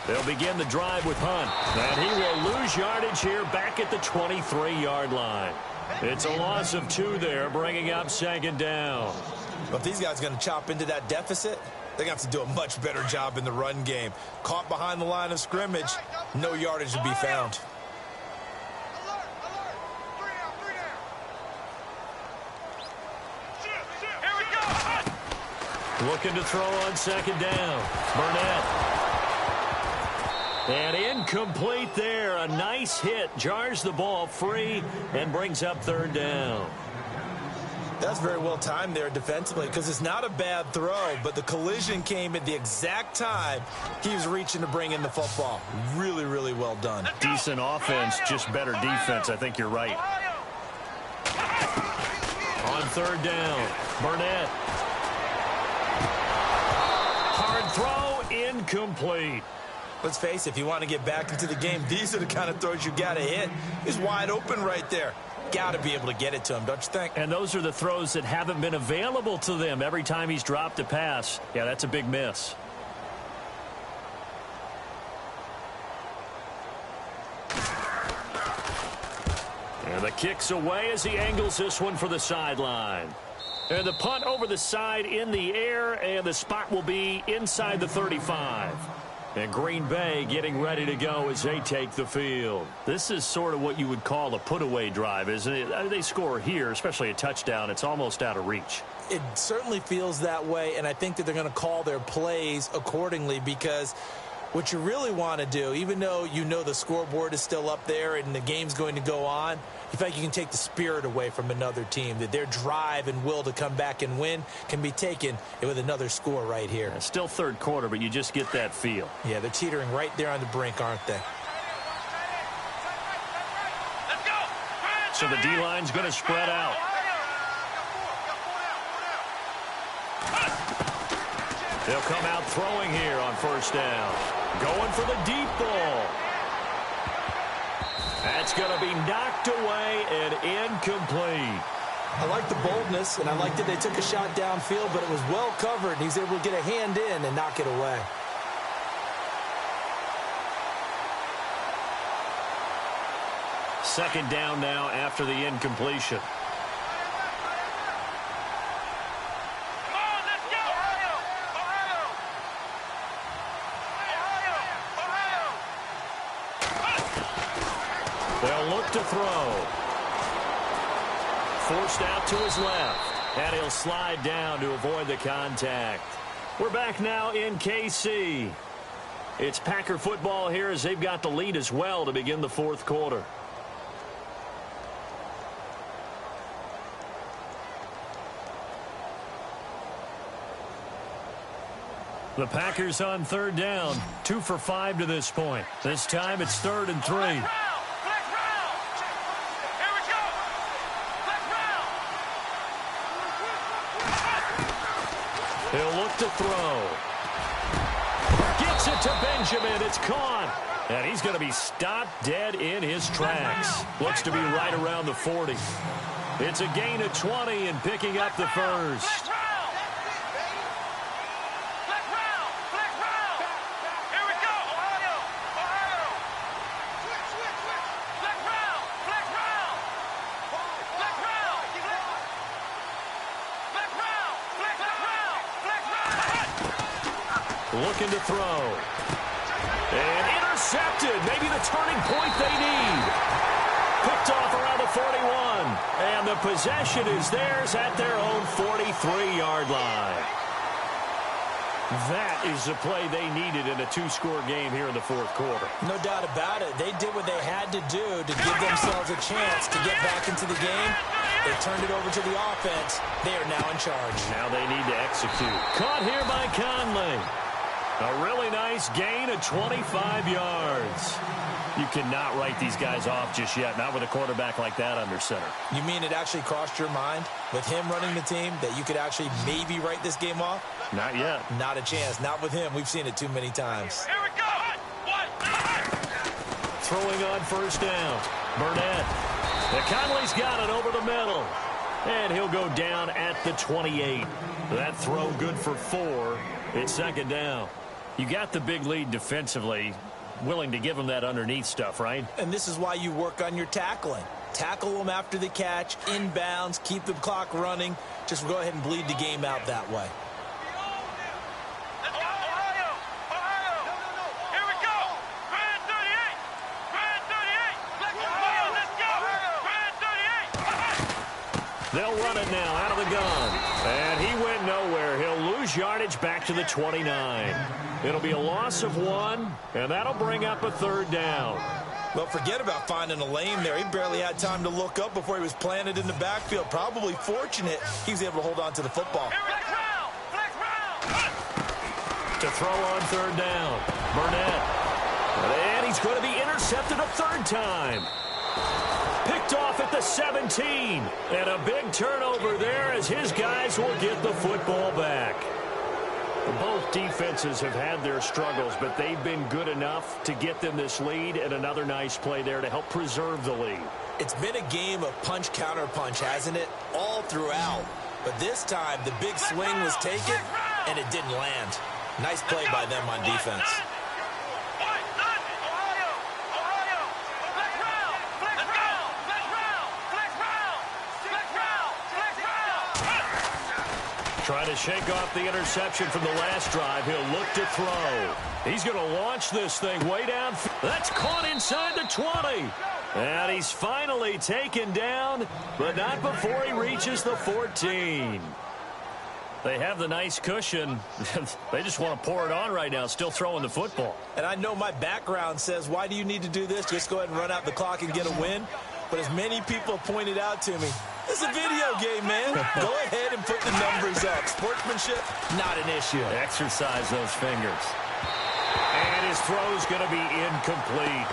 They'll begin the drive with Hunt. And he will lose yardage here back at the 23-yard line. It's a loss of 2 there, bringing up second down. But if these guys are going to chop into that deficit, they're going to have to do a much better job in the run game. Caught behind the line of scrimmage, no yardage to be found. Looking to throw on second down. Burnett. And incomplete there. A nice hit. Jars the ball free and brings up third down. That's very well timed there defensively because it's not a bad throw, but the collision came at the exact time he was reaching to bring in the football. Really, really well done. Decent offense, just better defense. I think you're right. On third down, Burnett. Hard throw, incomplete. Let's face it, if you want to get back into the game, these are the kind of throws you got to hit. He's wide open right there. Got to be able to get it to him, don't you think? And those are the throws that haven't been available to them every time he's dropped a pass. Yeah, that's a big miss. And the kick's away as he angles this one for the sideline. And the punt over the side in the air, and the spot will be inside the 35. And Green Bay getting ready to go as they take the field. This is sort of what you would call a put-away drive, isn't it? They score here, especially a touchdown. It's almost out of reach. It certainly feels that way, and I think that they're going to call their plays accordingly because what you really want to do, even though you know the scoreboard is still up there and the game's going to go on, you feel like you can take the spirit away from another team, that their drive and will to come back and win can be taken with another score right here. It's still third quarter, but you just get that feel. Yeah, they're teetering right there on the brink, aren't they? So the D-line's going to spread out. They'll come out throwing here on first down. Going for the deep ball. That's going to be knocked away and incomplete. I like the boldness, and I like that they took a shot downfield, but it was well covered, and he's able to get a hand in and knock it away. Second down now after the incompletion. They'll look to throw. Forced out to his left. And he'll slide down to avoid the contact. We're back now in KC. It's Packer football here as they've got the lead as well to begin the fourth quarter. The Packers on third down. 2 for 5 to this point. This time it's 3rd and 3. He'll look to throw. Gets it to Benjamin. It's caught. And he's going to be stopped dead in his tracks. Looks to be right around the 40. It's a gain of 20 and picking up the first. looking to throw. And intercepted. Maybe the turning point they need. Picked off around the 41. And the possession is theirs at their own 43-yard line. That is the play they needed in a two-score game here in the fourth quarter. No doubt about it. They did what they had to do to give themselves a chance to get back into the game. They turned it over to the offense. They are now in charge. Now they need to execute. Caught here by Conley. A really nice gain of 25 yards. You cannot write these guys off just yet, not with a quarterback like that under center. You mean it actually crossed your mind with him running the team that you could actually maybe write this game off? Not yet. Not a chance. Not with him. We've seen it too many times. Here we go. Throwing on first down. Burnett. The Conley's got it over the middle. And he'll go down at the 28. That throw good for 4. It's second down. You got the big lead defensively. Willing to give them that underneath stuff, right? And this is why you work on your tackling. Tackle them after the catch, inbounds, keep the clock running. Just go ahead and bleed the game out that way. Let's go, Ohio! Ohio! Here we go! Grand 38! Grand 38! Let's go! Grand 38! They'll run it now out of the gun. And he went nowhere. He'll lose yardage back to the 29. It'll be a loss of 1, and that'll bring up a third down. Well, forget about finding a lane there. He barely had time to look up before he was planted in the backfield. Probably fortunate he was able to hold on to the football. Flex round! Flex round! To throw on third down. Burnett. And he's going to be intercepted a third time. Picked off at the 17. And a big turnover there as his guys will get the football back. Both defenses have had their struggles, but they've been good enough to get them this lead, and another nice play there to help preserve the lead. It's been a game of punch-counter-punch, hasn't it? All throughout. But this time, the big swing was taken, and it didn't land. Nice play by them on defense. Trying to shake off the interception from the last drive. He'll look to throw. He's going to launch this thing way down. That's caught inside the 20. And he's finally taken down, but not before he reaches the 14. They have the nice cushion. They just want to pour it on right now, still throwing the football. And I know my background says, why do you need to do this? Just go ahead and run out the clock and get a win. But as many people have pointed out to me, it's a video game, man. Go ahead and put the numbers up. Sportsmanship, not an issue. Exercise those fingers. And his throw's going to be incomplete.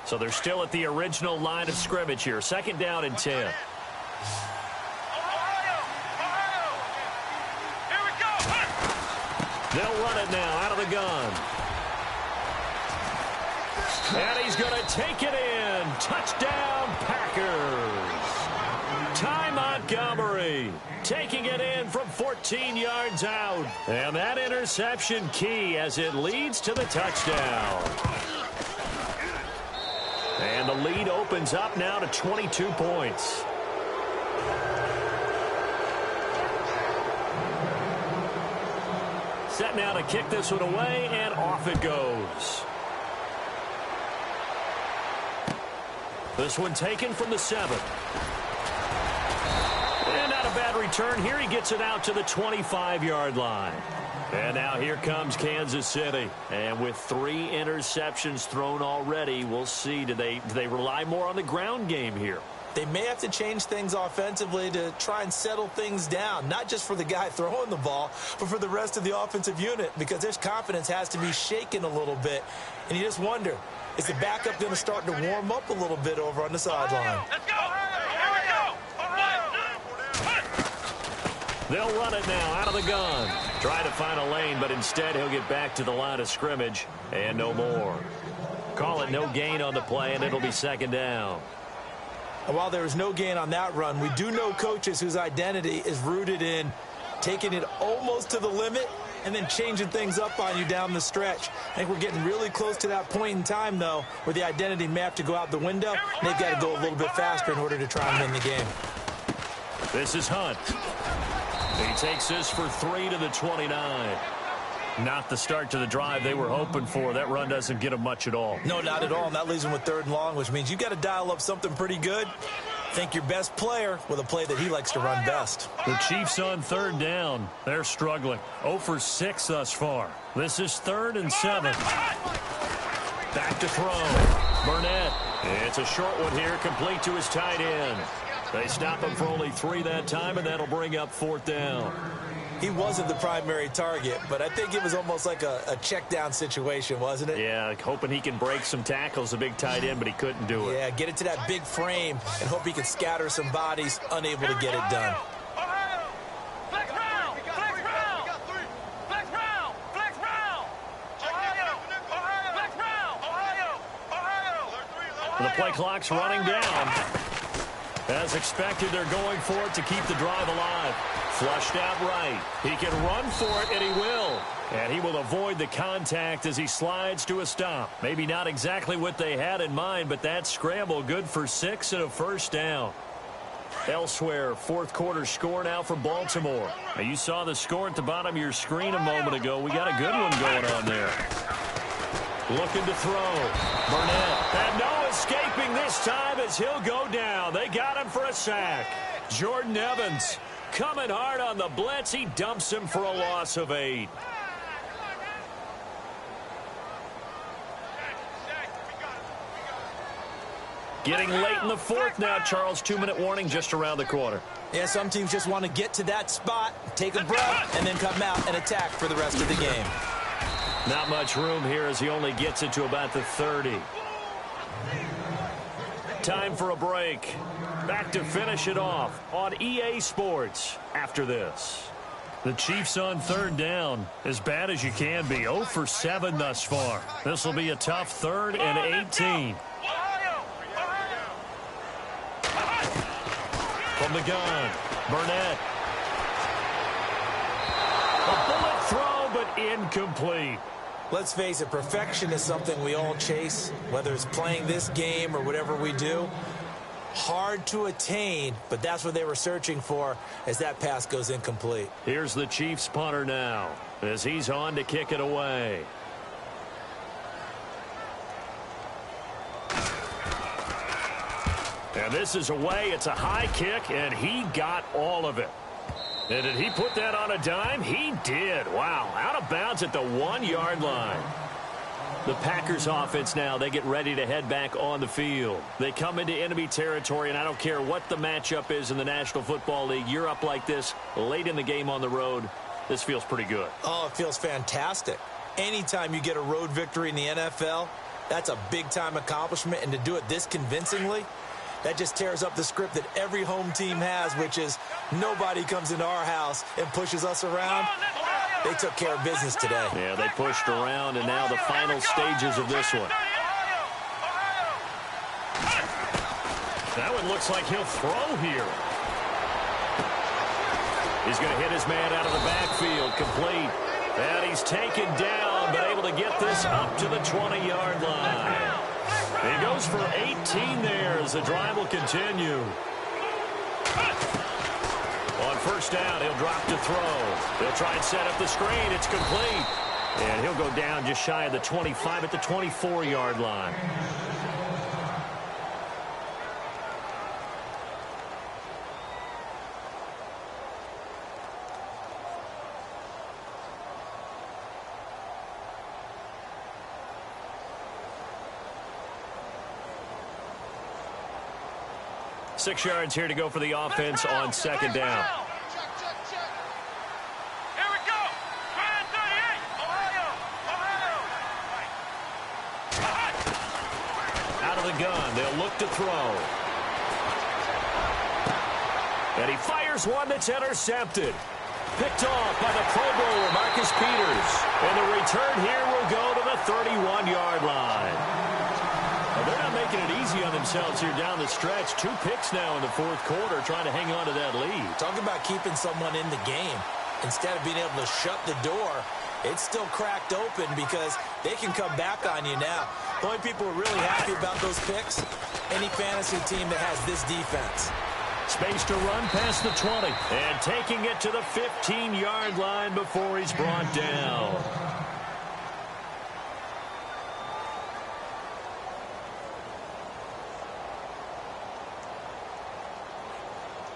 So they're still at the original line of scrimmage here. Second down and 10. Ohio! Here we go! They'll run it now out of the gun. And he's going to take it in. Touchdown, Packers. Ty Montgomery taking it in from 14 yards out. And that interception key as it leads to the touchdown. And the lead opens up now to 22 points. Set now to kick this one away, and off it goes. This one taken from the 7. And not a bad return here. He gets it out to the 25-yard line. And now here comes Kansas City. And with 3 interceptions thrown already, we'll see. Do they rely more on the ground game here? They may have to change things offensively to try and settle things down, not just for the guy throwing the ball, but for the rest of the offensive unit, because their confidence has to be shaken a little bit. And you just wonder, is the backup going to start to warm up a little bit over on the sideline? Let's go! Here we go! They'll run it now out of the gun. Try to find a lane, but instead he'll get back to the line of scrimmage and no more. Call it no gain on the play, and it'll be second down. And while there was no gain on that run, we do know coaches whose identity is rooted in taking it almost to the limit and then changing things up on you down the stretch. I think we're getting really close to that point in time, though, where the identity may have to go out the window, and they've got to go a little bit faster in order to try and win the game. This is Hunt. He takes this for 3 to the 29. Not the start to the drive they were hoping for. That run doesn't get them much at all. No, not at all. And that leaves them with 3rd and long, which means you've got to dial up something pretty good. Think your best player with a play that he likes to run best. The Chiefs on 3rd down. They're struggling. 0 for 6 thus far. This is 3rd and 7. Back to throw. Burnett. It's a short one here, complete to his tight end. They stop him for only 3 that time, and that'll bring up 4th down. He wasn't the primary target, but I think it was almost like a check down situation, wasn't it? Yeah, hoping he can break some tackles, a big tight end, but he couldn't do it. Yeah, get it to that big frame and hope he can scatter some bodies, unable to get it done. The play clock's running down. As expected, they're going for it to keep the drive alive. Flushed out right. He can run for it, and he will. And he will avoid the contact as he slides to a stop. Maybe not exactly what they had in mind, but that scramble good for 6 and a 1st down. Elsewhere, 4th quarter score now for Baltimore. Now, you saw the score at the bottom of your screen a moment ago. We got a good one going on there. Looking to throw. Burnett. And no escaping this time as he'll go down. They got him for a sack. Jordan Evans coming hard on the blitz. He dumps him for a loss of 8. Getting late in the 4th now, Charles. 2-minute warning just around the corner. Yeah, some teams just want to get to that spot, take a breath, and then come out and attack for the rest of the game. Not much room here as he only gets it to about the 30. Time for a break. Back to finish it off on EA Sports after this. The Chiefs on 3rd down. As bad as you can be. 0 for 7 thus far. This will be a tough 3rd and 18. From the gun, Burnett. A bullet throw, but incomplete. Let's face it, perfection is something we all chase, whether it's playing this game or whatever we do. Hard to attain, but that's what they were searching for as that pass goes incomplete. Here's the Chiefs punter now as he's on to kick it away. And this is away. It's a high kick, and he got all of it. And did he put that on a dime? He did. Wow. Out of bounds at the 1-yard line. The Packers offense now, they get ready to head back on the field. They come into enemy territory, and I don't care what the matchup is in the National Football League. You're up like this late in the game on the road. This feels pretty good. Oh, it feels fantastic. Anytime you get a road victory in the NFL, that's a big-time accomplishment, and to do it this convincingly, that just tears up the script that every home team has, which is nobody comes into our house and pushes us around. They took care of business today. Yeah, they pushed around, and now the final stages of this one. That one looks like he'll throw here. He's going to hit his man out of the backfield, complete. And he's taken down, but able to get this up to the 20-yard line. He goes for 18 there as the drive will continue. On 1st down, he'll drop to throw. They'll try and set up the screen. It's complete. And he'll go down just shy of the 25 at the 24-yard line. Six yards here to go for the offense on 2nd down. Here we go. Try 38. Ohio. Out of the gun, they'll look to throw. And he fires one that's intercepted. Picked off by the Pro Bowler, Marcus Peters. And the return here will go to the 31-yard line. Well, they're not making it easy on themselves here down the stretch. 2 picks now in the fourth quarter, trying to hang on to that lead. Talking about keeping someone in the game. Instead of being able to shut the door, it's still cracked open because they can come back on you now. The only people who are really happy about those picks, any fantasy team that has this defense. Space to run past the 20. And taking it to the 15-yard line before he's brought down.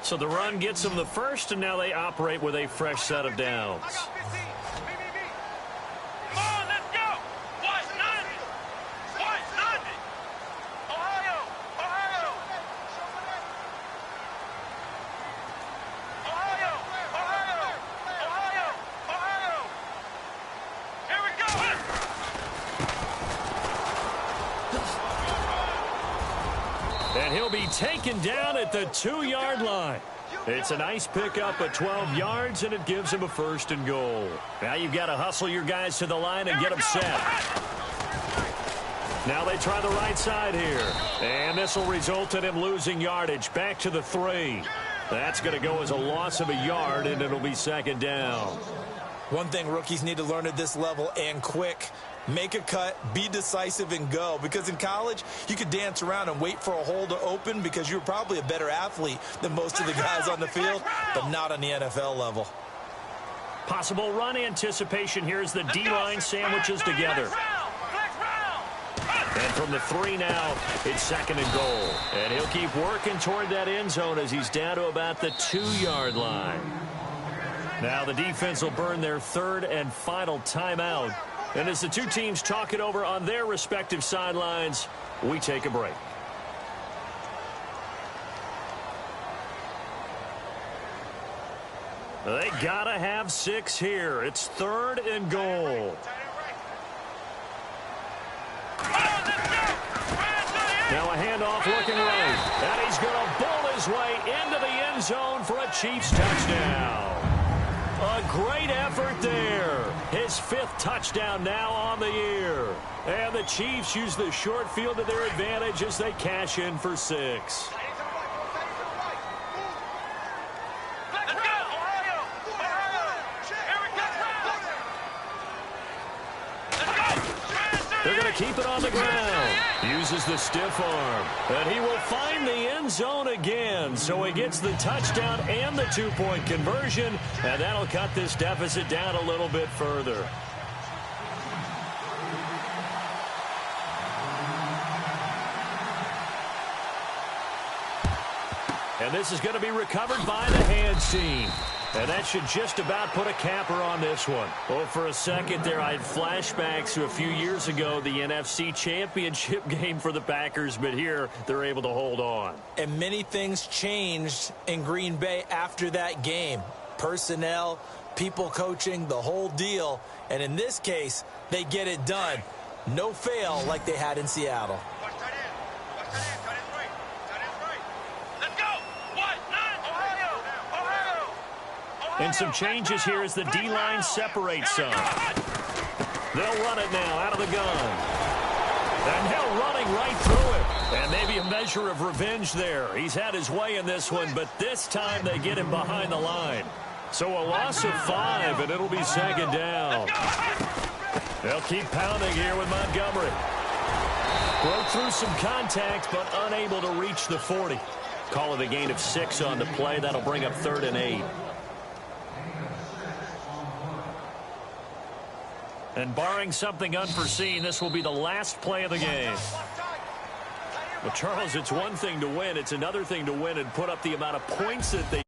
So the run gets them the first, and now they operate with a fresh set of downs. And he'll be taken down at the 2-yard line. It's a nice pickup at 12 yards, and it gives him a 1st and goal. Now you've got to hustle your guys to the line and get them set. Now they try the right side here. And this will result in him losing yardage. Back to the 3. That's going to go as a loss of a yard, and it'll be 2nd down. One thing rookies need to learn at this level, and quick. Make a cut, be decisive, and go. Because in college, you could dance around and wait for a hole to open because you're probably a better athlete than most of the guys on the field, but not on the NFL level. Possible run anticipation here as the D-line sandwiches together. And from the 3 now, it's 2nd and goal. And he'll keep working toward that end zone as he's down to about the 2-yard line. Now the defense will burn their 3rd and final timeout. And as the two teams talk it over on their respective sidelines, we take a break. They gotta have 6 here. It's 3rd and goal. Now a handoff looking right. And he's going to bowl his way into the end zone for a Chiefs touchdown. A great effort there. His 5th touchdown now on the year. And the Chiefs use the short field to their advantage as they cash in for 6. They're going to keep it on the ground. Uses the stiff arm. And he will find the end zone again. So he gets the touchdown and the 2-point conversion. And that'll cut this deficit down a little bit further. And this is going to be recovered by the hands team. And that should just about put a capper on this one. Well, for a second there, I had flashbacks to a few years ago, the NFC Championship game for the Packers, but here they're able to hold on. And many things changed in Green Bay after that game. Personnel, people coaching, the whole deal. And in this case, they get it done. No fail like they had in Seattle. And some changes here as the D-line separates some. They'll run it now out of the gun. And now running right through it. And maybe a measure of revenge there. He's had his way in this one, but this time they get him behind the line. So a loss of 5, and it'll be 2nd down. They'll keep pounding here with Montgomery. Broke through some contact, but unable to reach the 40. Call it a gain of 6 on the play. That'll bring up 3rd and 8. And barring something unforeseen, this will be the last play of the game. But, Charles, it's one thing to win. It's another thing to win and put up the amount of points that they